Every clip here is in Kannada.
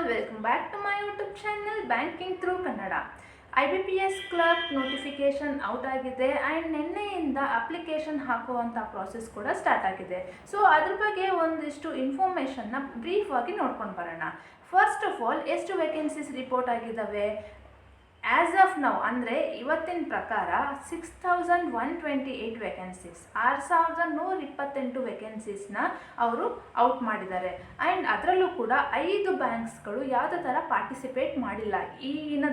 welcome back to my YouTube channel Banking Through Kannada. IBPS clerk notification out ಆಗಿದೆ ಆ್ಯಂಡ್ ನಿನ್ನೆಯಿಂದ ಅಪ್ಲಿಕೇಶನ್ ಹಾಕುವಂಥ ಪ್ರಾಸೆಸ್ ಕೂಡ ಸ್ಟಾರ್ಟ್ ಆಗಿದೆ. ಸೊ ಅದ್ರ ಬಗ್ಗೆ ಒಂದಿಷ್ಟು ಇನ್ಫಾರ್ಮೇಷನ್ನ ಬ್ರೀಫ್ ಆಗಿ ನೋಡ್ಕೊಂಡು ಬರೋಣ. ಫಸ್ಟ್ ಆಫ್ ಆಲ್ ಎಷ್ಟು ವೇಕೆನ್ಸೀಸ್ ರಿಪೋರ್ಟ್ ಆಗಿದ್ದಾವೆ ಆ್ಯಸ್ ಆಫ್ ನೌ ಅಂದರೆ ಇವತ್ತಿನ ಪ್ರಕಾರ 6128 ವೇಕೆನ್ಸೀಸ್, 6128 ವೇಕೆನ್ಸೀಸ್ನ ಅವರು ಔಟ್ ಮಾಡಿದ್ದಾರೆ. ಆ್ಯಂಡ್ ಅದರಲ್ಲೂ ಕೂಡ 5 ಬ್ಯಾಂಕ್ಸ್ಗಳು ಯಾವುದೇ ಥರ ಪಾರ್ಟಿಸಿಪೇಟ್ ಮಾಡಿಲ್ಲ. ಈಗಿನ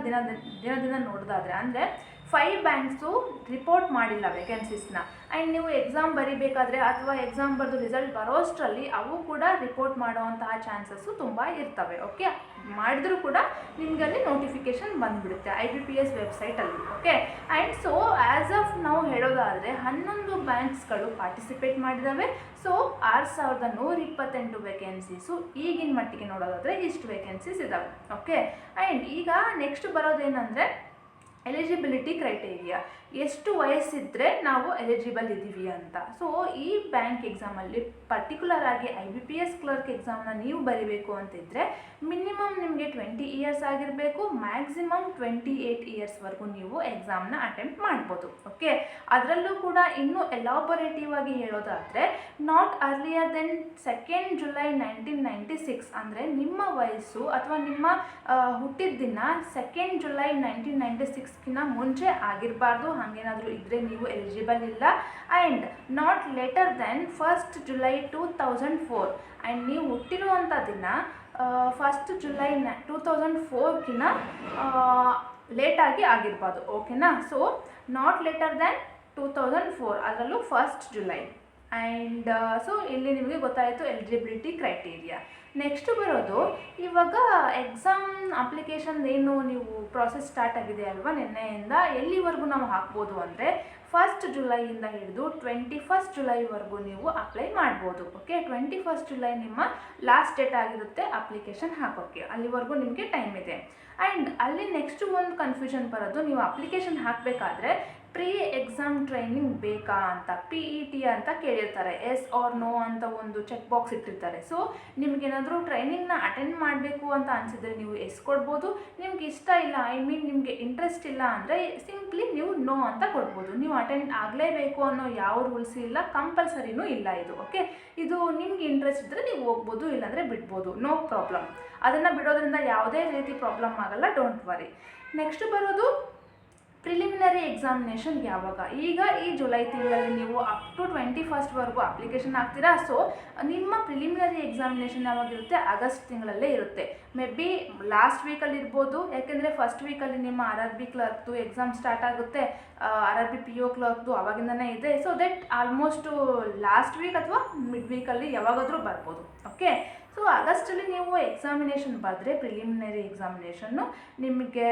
ದಿನ ನೋಡೋದಾದರೆ ಅಂದರೆ 5 ಬ್ಯಾಂಕ್ಸು ರಿಪೋರ್ಟ್ ಮಾಡಿಲ್ಲ ವೇಕೆನ್ಸೀಸ್ನ. ಆ್ಯಂಡ್ ನೀವು ಎಕ್ಸಾಮ್ ಬರೀಬೇಕಾದ್ರೆ ಅಥವಾ ಎಕ್ಸಾಮ್ ಬರೆದು ರಿಸಲ್ಟ್ ಬರೋಷ್ಟರಲ್ಲಿ ಅವು ಕೂಡ ರಿಪೋರ್ಟ್ ಮಾಡುವಂತಹ ಚಾನ್ಸಸ್ಸು ತುಂಬ ಇರ್ತವೆ. ಓಕೆ, ಮಾಡಿದ್ರೂ ಕೂಡ ನಿಮಗಲ್ಲಿ ನೋಟಿಫಿಕೇಷನ್ ಬಂದುಬಿಡುತ್ತೆ IBPS ವೆಬ್ಸೈಟಲ್ಲಿ. Okay, and so as of ನಾವು ಹೇಳೋದಾದರೆ 11 ಬ್ಯಾಂಕ್ಸ್ಗಳು ಪಾರ್ಟಿಸಿಪೇಟ್ ಮಾಡಿದ್ದಾವೆ. ಸೊ 6128 ವೇಕೆನ್ಸೀಸು ಈಗಿನ ಮಟ್ಟಿಗೆ ನೋಡೋದಾದರೆ ಇಷ್ಟು ವೇಕೆನ್ಸೀಸ್ ಇದ್ದಾವೆ. ಓಕೆ, ಆ್ಯಂಡ್ ಈಗ ನೆಕ್ಸ್ಟ್ ಬರೋದೇನೆಂದರೆ ಎಲಿಜಿಬಿಲಿಟಿ ಕ್ರೈಟೇರಿಯಾ, ಎಷ್ಟು ವಯಸ್ಸಿದ್ರೆ ನಾವು ಎಲಿಜಿಬಲ್ ಇದ್ದೀವಿ ಅಂತ. ಸೊ ಈ ಬ್ಯಾಂಕ್ ಎಕ್ಸಾಮಲ್ಲಿ ಪರ್ಟಿಕ್ಯುಲರ್ ಆಗಿ IBPS ಕ್ಲರ್ಕ್ ಎಕ್ಸಾಮ್ನ ನೀವು ಬರೀಬೇಕು ಅಂತಿದ್ದರೆ ಮಿನಿಮಮ್ ನಿಮಗೆ 20 ಇಯರ್ಸ್ ಆಗಿರಬೇಕು, ಮ್ಯಾಕ್ಸಿಮಮ್ 28 ಇಯರ್ಸ್ವರೆಗೂ ನೀವು ಎಕ್ಸಾಮ್ನ ಅಟೆಂಪ್ಟ್ ಮಾಡ್ಬೋದು. ಓಕೆ, ಅದರಲ್ಲೂ ಕೂಡ ಇನ್ನೂ ಎಲಾಬೊರೇಟಿವ್ ಆಗಿ ಹೇಳೋದಾದರೆ ನಾಟ್ ಅರ್ಲಿಯರ್ ದೆನ್ 2 ಜುಲೈ 1996 ಅಂದರೆ ನಿಮ್ಮ ವಯಸ್ಸು ಅಥವಾ ನಿಮ್ಮ ಹುಟ್ಟಿದ ದಿನ 2 ಜುಲೈ 1996ಕಿಂತ ಮುಂಚೆ ಆಗಿರಬಾರ್ದು. ಹಾಗೇನಾದರೂ ಇದ್ದರೆ ನೀವು ಎಲಿಜಿಬಲ್ ಇಲ್ಲ. And not later than 1 July 2004 and ನೀವು ಹುಟ್ಟಿರುವಂಥ ದಿನ 1 ಜುಲೈ 2004ಕಿಂತ ಲೇಟಾಗಿ ಆಗಿರ್ಬಾರ್ದು. ಓಕೆನಾ? ಸೊ ನಾಟ್ ಲೇಟರ್ ದೆನ್ 2004, ಅದರಲ್ಲೂ 1 ಜುಲೈ. ಆ್ಯಂಡ್ ಸೊ ಇಲ್ಲಿ ನಿಮಗೆ ಗೊತ್ತಾಯಿತು ಎಲಿಜಿಬಿಲಿಟಿ ಕ್ರೈಟೀರಿಯಾ. ನೆಕ್ಸ್ಟ್ ಬರೋದು ಇವಾಗ ಎಕ್ಸಾಮ್ ಅಪ್ಲಿಕೇಶನ್ ಏನು ನೀವು ಪ್ರಾಸೆಸ್ ಸ್ಟಾರ್ಟ್ ಆಗಿದೆ ಅಲ್ವಾ ನಿನ್ನೆಯಿಂದ, ಎಲ್ಲಿವರೆಗೂ ನಾವು ಹಾಕ್ಬೋದು ಅಂದರೆ 1 ಜುಲೈಯಿಂದ ಹಿಡಿದು 21 ಜುಲೈವರೆಗೂ ನೀವು ಅಪ್ಲೈ ಮಾಡ್ಬೋದು. ಓಕೆ, 21 ಜುಲೈ ನಿಮ್ಮ ಲಾಸ್ಟ್ ಡೇಟ್ ಆಗಿರುತ್ತೆ ಅಪ್ಲಿಕೇಶನ್ ಹಾಕೋಕ್ಕೆ, ಅಲ್ಲಿವರೆಗೂ ನಿಮಗೆ ಟೈಮ್ ಇದೆ. ಆ್ಯಂಡ್ ಅಲ್ಲಿ ನೆಕ್ಸ್ಟ್ ಒಂದು ಕನ್ಫ್ಯೂಷನ್ ಬರೋದು, ನೀವು ಅಪ್ಲಿಕೇಶನ್ ಹಾಕಬೇಕಾದ್ರೆ ಪ್ರೀ ಎಕ್ಸಾಮ್ ಟ್ರೈನಿಂಗ್ ಬೇಕಾ ಅಂತ PET ಅಂತ ಕೇಳಿರ್ತಾರೆ. ಎಸ್ ಆರ್ ನೋ ಅಂತ ಒಂದು ಚೆಕ್ ಬಾಕ್ಸ್ ಇಟ್ಟಿರ್ತಾರೆ. ಸೊ ನಿಮಗೇನಾದರೂ ಟ್ರೈನಿಂಗ್ನ ಅಟೆಂಡ್ ಮಾಡಬೇಕು ಅಂತ ಅನಿಸಿದ್ರೆ ನೀವು ಎಸ್ ಕೊಡ್ಬೋದು. ನಿಮ್ಗೆ ಇಷ್ಟ ಇಲ್ಲ, ನಿಮಗೆ ಇಂಟ್ರೆಸ್ಟ್ ಇಲ್ಲ ಅಂದರೆ ಸಿಂಪ್ಲಿ ನೀವು ನೋ ಅಂತ ಕೊಡ್ಬೋದು. ನೀವು ಅಟೆಂಡ್ ಆಗಲೇಬೇಕು ಅನ್ನೋ ಯಾವ ರೂಲ್ಸ್ ಇಲ್ಲ, ಕಂಪಲ್ಸರಿನೂ ಇಲ್ಲ ಇದು. ಓಕೆ, ಇದು ನಿಮ್ಗೆ ಇಂಟ್ರೆಸ್ಟ್ ಇದ್ದರೆ ನೀವು ಹೋಗ್ಬೋದು, ಇಲ್ಲಾಂದರೆ ಬಿಡ್ಬೋದು, ನೋ ಪ್ರಾಬ್ಲಮ್. ಅದನ್ನು ಬಿಡೋದ್ರಿಂದ ಯಾವುದೇ ರೀತಿ ಪ್ರಾಬ್ಲಮ್ ಆಗಲ್ಲ, ಡೋಂಟ್ ವರಿ. ನೆಕ್ಸ್ಟ್ ಬರೋದು ಪ್ರಿಲಿಮಿನರಿ ಎಕ್ಸಾಮಿನೇಷನ್ ಯಾವಾಗ. ಈಗ ಈ ಜುಲೈ ತಿಂಗಳಲ್ಲಿ ನೀವು ಅಪ್ ಟು 21ವರೆಗೂ ಅಪ್ಲಿಕೇಶನ್ ಹಾಕ್ತೀರಾ. ಸೊ ನಿಮ್ಮ ಪ್ರಿಲಿಮಿನರಿ ಎಕ್ಸಾಮಿನೇಷನ್ ಯಾವಾಗಿರುತ್ತೆ, ಆಗಸ್ಟ್ ತಿಂಗಳಲ್ಲೇ ಇರುತ್ತೆ. ಮೇ ಬಿ ಲಾಸ್ಟ್ ವೀಕಲ್ಲಿ ಇರ್ಬೋದು, ಯಾಕೆಂದರೆ ಫಸ್ಟ್ ವೀಕಲ್ಲಿ ನಿಮ್ಮ RRB ಕ್ಲರ್ಕ್ದು ಎಕ್ಸಾಮ್ ಸ್ಟಾರ್ಟ್ ಆಗುತ್ತೆ, RRB PO ಕ್ಲರ್ಕ್ದು ಅವಾಗಿಂದನೇ ಇದೆ. So that almost last week ಅಥವಾ ಮಿಡ್ ವೀಕಲ್ಲಿ ಯಾವಾಗಾದರೂ ಬರ್ಬೋದು. ಓಕೆ, ಸೊ ಆಗಸ್ಟಲ್ಲಿ ನೀವು ಎಕ್ಸಾಮಿನೇಷನ್ ಬರೆದ್ರೆ ಪ್ರಿಲಿಮಿನರಿ ಎಕ್ಸಾಮಿನೇಷನ್ನು ನಿಮಗೆ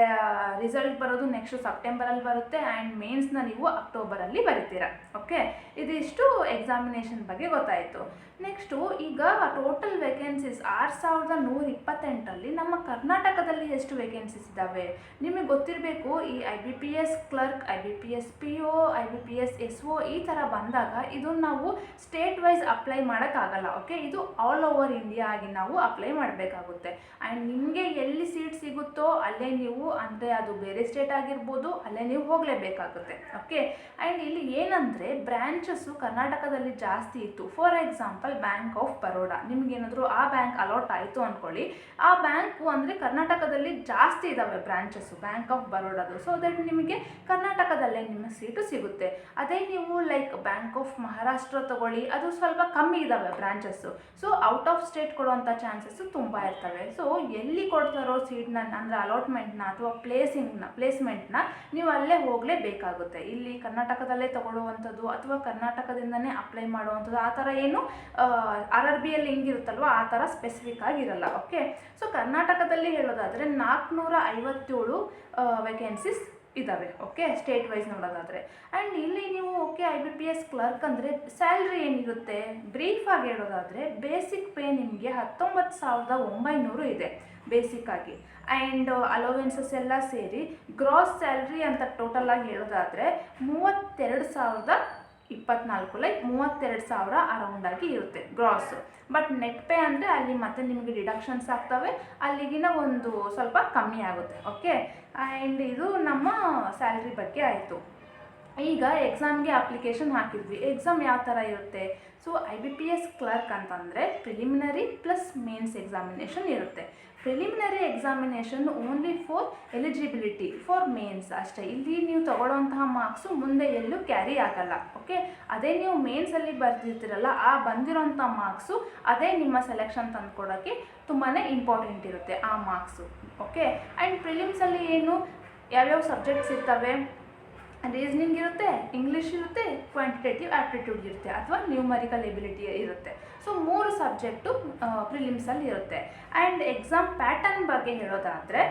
ರಿಸಲ್ಟ್ ಬರೋದು ನೆಕ್ಸ್ಟ್ ಸೆಪ್ಟೆಂಬರಲ್ಲಿ ಬರುತ್ತೆ. ಆ್ಯಂಡ್ ಮೇನ್ಸ್ನ ನೀವು ಅಕ್ಟೋಬರಲ್ಲಿ ಬರಿತೀರ. ಓಕೆ, ಇದಿಷ್ಟು ಎಕ್ಸಾಮಿನೇಷನ್ ಬಗ್ಗೆ ಗೊತ್ತಾಯಿತು. ನೆಕ್ಸ್ಟು ಈಗ ಟೋಟಲ್ ವೇಕೆನ್ಸೀಸ್ 6128ರಲ್ಲಿ ನಮ್ಮ ಕರ್ನಾಟಕದಲ್ಲಿ ಎಷ್ಟು ವೇಕೆನ್ಸೀಸ್ ಇದ್ದಾವೆ ನಿಮಗೆ ಗೊತ್ತಿರಬೇಕು. ಈ IBPS clerk, IBPS PO, IBPS SO ಈ ಥರ ಬಂದಾಗ ಇದು ನಾವು ಸ್ಟೇಟ್ ವೈಸ್ ಅಪ್ಲೈ ಮಾಡೋಕ್ಕಾಗಲ್ಲ. ಓಕೆ, ಇದು ಆಲ್ ಓವರ್ ಇಂಡಿಯಾ ಆಗಿ ನಾವು ಅಪ್ಲೈ ಮಾಡಬೇಕಾಗುತ್ತೆ. ಆ್ಯಂಡ್ ನಿಮಗೆ ಎಲ್ಲಿ ಸೀಟ್ ಸಿಗುತ್ತೋ ಅಲ್ಲೇ ನೀವು, ಅಂದರೆ ಅದು ಬೇರೆ ಸ್ಟೇಟ್ ಆಗಿರ್ಬೋದು, ಅಲ್ಲೇ ನೀವು ಹೋಗಲೇಬೇಕಾಗುತ್ತೆ. ಓಕೆ, ಆ್ಯಂಡ್ ಇಲ್ಲಿ ಏನಂದರೆ ಬ್ರ್ಯಾಂಚಸ್ಸು ಕರ್ನಾಟಕದಲ್ಲಿ ಜಾಸ್ತಿ ಇತ್ತು. For example bank of Baroda, ನಿಮಗೇನಾದರೂ ಆ ಬ್ಯಾಂಕ್ ಅಲಾಟ್ ಆಯಿತು ಅಂದ್ಕೊಳ್ಳಿ, ಆ ಬ್ಯಾಂಕು ಅಂದರೆ ಕರ್ನಾಟಕದಲ್ಲಿ ಜಾಸ್ತಿ ಇದ್ದಾವೆ ಬ್ರಾಂಚಸ್ಸು ಬ್ಯಾಂಕ್ ಆಫ್ ಬರೋಡಾದು. ಸೊ ದಟ್ ನಿಮಗೆ ಕರ್ನಾಟಕದಲ್ಲೇ ನಿಮ್ಮ ಸೀಟು ಸಿಗುತ್ತೆ. ಅದೇ ನೀವು ಲೈಕ್ ಬ್ಯಾಂಕ್ ಆಫ್ ಮಹಾರಾಷ್ಟ್ರ ತಗೊಳ್ಳಿ, ಅದು ಸ್ವಲ್ಪ ಕಮ್ಮಿ ಇದ್ದಾವೆ branches. So out of state ಕೊಡುವಂಥ ಚಾನ್ಸಸ್ಸು ತುಂಬ ಇರ್ತವೆ. ಸೊ ಎಲ್ಲಿ ಕೊಡ್ತಾರೋ ಸೀಟ್ನ ಅಂದರೆ ಅಲಾಟ್ಮೆಂಟ್ನ ಅಥವಾ ಪ್ಲೇಸ್ಮೆಂಟ್ನ ನೀವು ಅಲ್ಲೇ ಹೋಗಲೇಬೇಕಾಗುತ್ತೆ. ಇಲ್ಲಿ ಕರ್ನಾಟಕದಲ್ಲೇ ತಗೊಳ್ಳುವಂಥದ್ದು ಅಥವಾ ಕರ್ನಾಟಕದಿಂದನೇ ಅಪ್ಲೈ ಮಾಡುವಂಥದ್ದು ಆ ಥರ ಏನು RRBಯಲ್ಲಿ ಹೆಂಗಿರುತ್ತಲ್ವ ಆ ಥರ ಸ್ಪೆಸಿಫಿಕ್ ಆಗಿರಲ್ಲ. ಓಕೆ, ಸೊ ಕರ್ನಾಟಕದಲ್ಲಿ ಹೇಳೋದಾದರೆ 457 ವೇಕೆನ್ಸೀಸ್ ಇದ್ದಾವೆ. ಓಕೆ, ಸ್ಟೇಟ್ ವೈಸ್ ನೋಡೋದಾದರೆ. ಆ್ಯಂಡ್ ಇಲ್ಲಿ ನೀವು ಓಕೆ IBPS ಕ್ಲರ್ಕ್ ಅಂದರೆ ಸ್ಯಾಲ್ರಿ ಏನಿರುತ್ತೆ ಬ್ರೀಫಾಗಿ ಹೇಳೋದಾದರೆ ಬೇಸಿಕ್ ಪೇ ನಿಮಗೆ 19,900 ಇದೆ ಬೇಸಿಕ್ಕಾಗಿ. ಆ್ಯಂಡ್ ಅಲೋವೆನ್ಸಸ್ ಎಲ್ಲ ಸೇರಿ ಗ್ರಾಸ್ ಸ್ಯಾಲ್ರಿ ಅಂತ ಟೋಟಲಾಗಿ ಹೇಳೋದಾದರೆ 32,000 24 ಲೈಕ್ 32,000 ಅರೌಂಡಾಗಿ ಇರುತ್ತೆ ಗ್ರಾಸು. ಬಟ್ ನೆಟ್ ಪೇ ಅಂದರೆ ಅಲ್ಲಿ ಮತ್ತೆ ನಿಮಗೆ ಡಿಡಕ್ಷನ್ಸ್ ಆಗ್ತವೆ, ಅಲ್ಲಿಗಿನ ಒಂದು ಸ್ವಲ್ಪ ಕಮ್ಮಿ ಆಗುತ್ತೆ. ಓಕೆ, ಆ್ಯಂಡ್ ಇದು ನಮ್ಮ ಸ್ಯಾಲ್ರಿ ಬಗ್ಗೆ ಆಯಿತು. ಈಗ ಎಕ್ಸಾಮ್ಗೆ ಅಪ್ಲಿಕೇಶನ್ ಹಾಕಿದ್ವಿ. ಎಕ್ಸಾಮ್ ಯಾವ ಥರ ಇರುತ್ತೆ? ಸೊ IBPS ಕ್ಲರ್ಕ್ ಅಂತಂದರೆ ಪ್ರಿಲಿಮಿನರಿ ಪ್ಲಸ್ ಮೇನ್ಸ್ ಎಕ್ಸಾಮಿನೇಷನ್ ಇರುತ್ತೆ. Preliminary examination only for eligibility for mains ಅಷ್ಟೇ. ಇಲ್ಲಿ ನೀವು ತಗೊಳ್ಳೋಂತಹ ಮಾರ್ಕ್ಸು ಮುಂದೆ ಎಲ್ಲೂ ಕ್ಯಾರಿ ಆಗಲ್ಲ. ಓಕೆ, ಅದೇ ನೀವು ಮೇನ್ಸಲ್ಲಿ ಬರ್ದಿರ್ತೀರಲ್ಲ, ಆ ಬಂದಿರೋಂಥ ಮಾರ್ಕ್ಸು ಅದೇ ನಿಮ್ಮ ಸೆಲೆಕ್ಷನ್ ತಂದುಕೊಡೋಕ್ಕೆ ತುಂಬಾ ಇಂಪಾರ್ಟೆಂಟ್ ಇರುತ್ತೆ ಆ ಮಾರ್ಕ್ಸು. ಓಕೆ, ಆ್ಯಂಡ್ ಪ್ರಿಲಿಮ್ಸಲ್ಲಿ ಏನು ಯಾವ್ಯಾವ ಸಬ್ಜೆಕ್ಟ್ಸ್ ಇರ್ತವೆ? ರೀಸನಿಂಗ್ ಇರುತ್ತೆ, ಇಂಗ್ಲೀಷ್ ಇರುತ್ತೆ, ಕ್ವಾಂಟಿಟೇಟಿವ್ ಆ್ಯಪ್ಟಿಟ್ಯೂಡ್ ಇರುತ್ತೆ ಅಥವಾ ನ್ಯೂಮರಿಕಲ್ ಎಬಿಲಿಟಿ ಇರುತ್ತೆ. ಸೊ 3 ಸಬ್ಜೆಕ್ಟು ಪ್ರಿಲಿಮ್ಸಲ್ಲಿ ಇರುತ್ತೆ. ಆ್ಯಂಡ್ ಎಕ್ಸಾಮ್ ಪ್ಯಾಟರ್ನ್ ಬಗ್ಗೆ ಹೇಳೋದಾದರೆ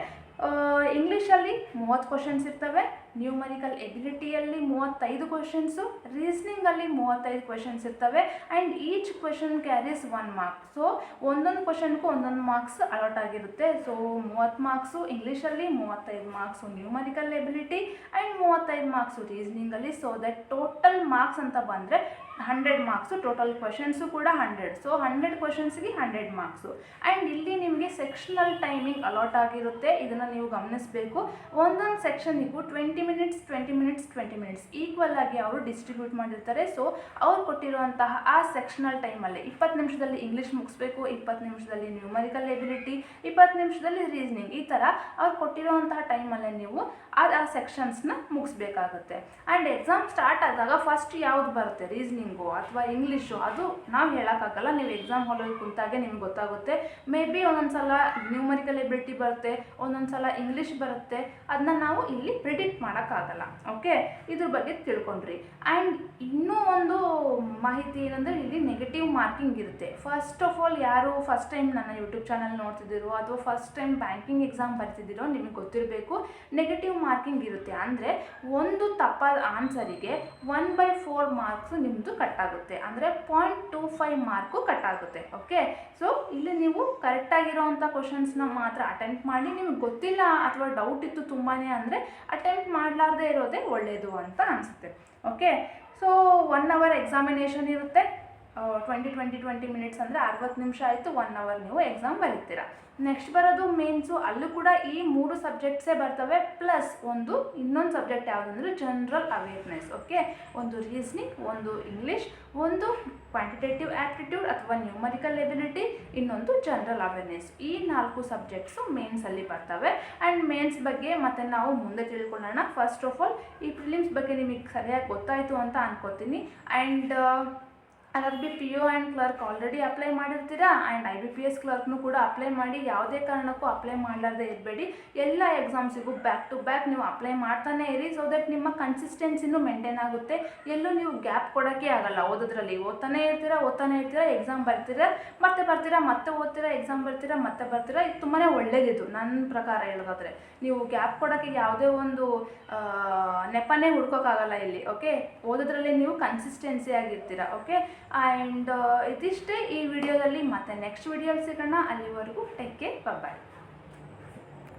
ಇಂಗ್ಲೀಷಲ್ಲಿ 30 ಕ್ವಶನ್ಸ್ ಇರ್ತವೆ, ನ್ಯೂಮರಿಕಲ್ ಎಬಿಲಿಟಿಯಲ್ಲಿ 35 ಕ್ವಶನ್ಸು, ರೀಸನಿಂಗಲ್ಲಿ 35 ಕ್ವಶನ್ಸ್ ಇರ್ತವೆ. And each question carries 1 mark. So ಒಂದೊಂದು ಕ್ವಶನ್ಗೂ ಒಂದೊಂದು ಮಾರ್ಕ್ಸ್ ಅಲಾಟ್ ಆಗಿರುತ್ತೆ. ಸೊ 30 ಮಾರ್ಕ್ಸು ಇಂಗ್ಲೀಷಲ್ಲಿ, 35 marks numerical ability and 35 marks ರೀಸನಿಂಗಲ್ಲಿ. ಸೊ ದಟ್ ಟೋಟಲ್ ಮಾರ್ಕ್ಸ್ ಅಂತ ಬಂದರೆ 100 ಮಾರ್ಕ್ಸು. ಟೋಟಲ್ ಕ್ವಶನ್ಸು ಕೂಡ 100. So 100 ಕ್ವಶನ್ಸ್ಗೆ 100 marks. ಆ್ಯಂಡ್ ಇಲ್ಲಿ ನಿಮಗೆ ಸೆಕ್ಷನಲ್ ಟೈಮಿಂಗ್ ಅಲಾಟ್ ಆಗಿರುತ್ತೆ. ಇದನ್ನು ನೀವು ಗಮನಿಸಬೇಕು. ಒಂದೊಂದು ಸೆಕ್ಷನಿಗೂ 20 ಮಿನಿಟ್ಸ್ 20 ಮಿನಿಟ್ಸ್ 20 ಮಿನಿಟ್ಸ್ ಈಕ್ವಲ್ ಆಗಿ ಅವರು ಡಿಸ್ಟ್ರಿಬ್ಯೂಟ್ ಮಾಡಿರ್ತಾರೆ. ಸೊ ಅವ್ರು ಕೊಟ್ಟಿರುವಂತಹ ಆ ಸೆಕ್ಷನಲ್ ಟೈಮಲ್ಲಿ 20 ನಿಮಿಷದಲ್ಲಿ ಇಂಗ್ಲೀಷ್ ಮುಗಿಸ್ಬೇಕು, 20 ನಿಮಿಷದಲ್ಲಿ ನ್ಯೂಮರಿಕಲ್ ಎಬಿಲಿಟಿ, 20 ನಿಮಿಷದಲ್ಲಿ ರೀಸನಿಂಗ್. ಈ ಥರ ಅವ್ರು ಕೊಟ್ಟಿರುವಂತಹ ಟೈಮಲ್ಲೇ ನೀವು ಆ ಸೆಕ್ಷನ್ಸ್ನ ಮುಗಿಸ್ಬೇಕಾಗುತ್ತೆ. ಆ್ಯಂಡ್ ಎಕ್ಸಾಮ್ ಸ್ಟಾರ್ಟ್ ಆದಾಗ ಫಸ್ಟ್ ಯಾವುದು ಬರುತ್ತೆ, ರೀಸನಿಂಗು ಅಥವಾ ಇಂಗ್ಲೀಷು, ಅದು ನಾವು ಹೇಳೋಕ್ಕಾಗಲ್ಲ. ನೀವು ಎಕ್ಸಾಮ್ ಹಾಲಲ್ಲಿ ಕುಂತಾಗೆ ನಿಮ್ಗೆ ಗೊತ್ತಾಗುತ್ತೆ. ಮೇ ಬಿ ಒಂದೊಂದು ಸಲ ನ್ಯೂಮರಿಕಲ್ ಎಬಿಲಿಟಿ ಬರುತ್ತೆ, ಒಂದೊಂದು ಸಲ ಇಂಗ್ಲೀಷ್ ಬರುತ್ತೆ. ಅದನ್ನ ನಾವು ಇಲ್ಲಿ ಪ್ರಿಡಿಕ್ಟ್ ಮಾಡೋಕ್ಕಾಗಲ್ಲ. ಓಕೆ, ಇದ್ರ ಬಗ್ಗೆ ತಿಳ್ಕೊಂಡ್ರಿ. ಆ್ಯಂಡ್ ಇನ್ನೂ ಒಂದು ಮಾಹಿತಿ ಏನಂದರೆ ಇಲ್ಲಿ ನೆಗೆಟಿವ್ ಮಾರ್ಕಿಂಗ್ ಇರುತ್ತೆ. ಫಸ್ಟ್ ಆಫ್ ಆಲ್ ಯಾರು ಫಸ್ಟ್ ಟೈಮ್ ನನ್ನ ಯೂಟ್ಯೂಬ್ ಚಾನಲ್ ನೋಡ್ತಿದ್ದೀರೋ ಅಥವಾ ಫಸ್ಟ್ ಟೈಮ್ ಬ್ಯಾಂಕಿಂಗ್ ಎಕ್ಸಾಮ್ ಬರ್ತಿದ್ದೀರೋ ನಿಮಗೆ ಗೊತ್ತಿರಬೇಕು, ನೆಗೆಟಿವ್ ಮಾರ್ಕಿಂಗ್ ಇರುತ್ತೆ. ಅಂದರೆ ಒಂದು ತಪ್ಪಾದ ಆನ್ಸರಿಗೆ 1/4 ಮಾರ್ಕ್ಸು ನಿಮ್ಮದು ಕಟ್ಟಾಗುತ್ತೆ. ಅಂದರೆ 0.25 ಮಾರ್ಕು ಕಟ್ಟಾಗುತ್ತೆ. ಓಕೆ, ಸೊ ಇಲ್ಲಿ ನೀವು ಕರೆಕ್ಟಾಗಿರೋವಂಥ ಕ್ವಶನ್ಸ್ನ ಮಾತ್ರ ಅಟೆಂಪ್ಟ್ ಮಾಡಿ. ನಿಮಗೆ ಗೊತ್ತಿಲ್ಲ ಅಥವಾ ಡೌಟ್ ಇತ್ತು ತುಂಬಾ ಅಂದರೆ ಅಟೆಂಪ್ಟ್ ಮಾಡಲಾರ್ದೇ ಇರೋದೇ ಒಳ್ಳೆಯದು ಅಂತ ಅನಿಸುತ್ತೆ. ಓಕೆ, ಸೊ 1 ಅವರ್ ಎಕ್ಸಾಮಿನೇಷನ್ ಇರುತ್ತೆ. 20 ಮಿನಿಟ್ಸ್ ಅಂದರೆ 60 ನಿಮಿಷ ಆಯಿತು. 1 ಅವರ್ ನೀವು ಎಕ್ಸಾಮ್ ಬರೀತೀರಾ. ನೆಕ್ಸ್ಟ್ ಬರೋದು ಮೇನ್ಸು. ಅಲ್ಲೂ ಕೂಡ ಈ 3 ಸಬ್ಜೆಕ್ಟ್ಸೇ ಬರ್ತವೆ, ಪ್ಲಸ್ ಇನ್ನೊಂದು ಸಬ್ಜೆಕ್ಟ್ ಯಾವುದಂದ್ರೆ ಜನರಲ್ ಅವೇರ್ನೆಸ್. ಓಕೆ, ಒಂದು ರೀಸನಿಂಗ್, ಒಂದು ಇಂಗ್ಲೀಷ್, ಒಂದು ಕ್ವಾಂಟಿಟೇಟಿವ್ ಆ್ಯಪ್ಟಿಟ್ಯೂಡ್ ಅಥವಾ ನ್ಯೂಮರಿಕಲ್ ಎಬಿಲಿಟಿ, ಇನ್ನೊಂದು ಜನರಲ್ ಅವೇರ್ನೆಸ್. ಈ 4 ಸಬ್ಜೆಕ್ಟ್ಸು ಮೇನ್ಸಲ್ಲಿ ಬರ್ತವೆ. ಆ್ಯಂಡ್ ಮೇನ್ಸ್ ಬಗ್ಗೆ ಮತ್ತೆ ನಾವು ಮುಂದೆ ತಿಳ್ಕೊಳ್ಳೋಣ. ಫಸ್ಟ್ ಆಫ್ ಆಲ್ ಈ ಪ್ರಿಲಿಮ್ಸ್ ಬಗ್ಗೆ ನಿಮಗೆ ಸರಿಯಾಗಿ ಗೊತ್ತಾಯಿತು ಅಂತ ಅನ್ಕೋತೀನಿ. And RRB PO and clerk already apply ಮಾಡಿರ್ತೀರಾ. ಆ್ಯಂಡ್ IBPS ಕ್ಲರ್ಕ್ನು ಕೂಡ ಅಪ್ಲೈ ಮಾಡಿ. ಯಾವುದೇ ಕಾರಣಕ್ಕೂ ಅಪ್ಲೈ ಮಾಡಲಾರ್ದೆ ಇರಬೇಡಿ. ಎಲ್ಲ ಎಕ್ಸಾಮ್ಸಿಗೂ ಬ್ಯಾಕ್ ಟು ಬ್ಯಾಕ್ ನೀವು ಅಪ್ಲೈ ಮಾಡ್ತಾನೆ ಇರಿ. ಸೊ ದಟ್ ನಿಮ್ಮ ಕನ್ಸಿಸ್ಟೆನ್ಸಿನೂ ಮೇಂಟೈನ್ ಆಗುತ್ತೆ. ಎಲ್ಲೂ ನೀವು ಗ್ಯಾಪ್ ಕೊಡೋಕ್ಕೆ ಆಗಲ್ಲ. ಓದೋದ್ರಲ್ಲಿ ಓದ್ತಾನೆ ಇರ್ತೀರಾ, ಎಕ್ಸಾಮ್ ಬರ್ತೀರಾ, ಮತ್ತೆ ಓದ್ತೀರಾ, ಎಕ್ಸಾಮ್ ಬರ್ತೀರಾ, ಮತ್ತೆ ಬರ್ತೀರಾ. ಇದು ತುಂಬಾ ಒಳ್ಳೇದಿದು ನನ್ನ ಪ್ರಕಾರ ಹೇಳೋದಾದರೆ. ನೀವು ಗ್ಯಾಪ್ ಕೊಡೋಕ್ಕೆ ಯಾವುದೇ ಒಂದು ನೆಪನೇ ಹುಡ್ಕೋಕ್ಕಾಗಲ್ಲ ಇಲ್ಲಿ. ಓಕೆ, ಓದೋದ್ರಲ್ಲಿ ನೀವು ಕನ್ಸಿಸ್ಟೆನ್ಸಿ ಆಗಿರ್ತೀರಾ. ಓಕೆ, ಆ್ಯಂಡ್ ಇದಿಷ್ಟೇ ಈ ವಿಡಿಯೋದಲ್ಲಿ. ಮತ್ತೆ ನೆಕ್ಸ್ಟ್ ವಿಡಿಯೋಲಿ ಸಿಗೋಣ. ಅಲ್ಲಿವರೆಗೂ ಟೇಕ್ ಕೇರ್, ಬಾಯ್.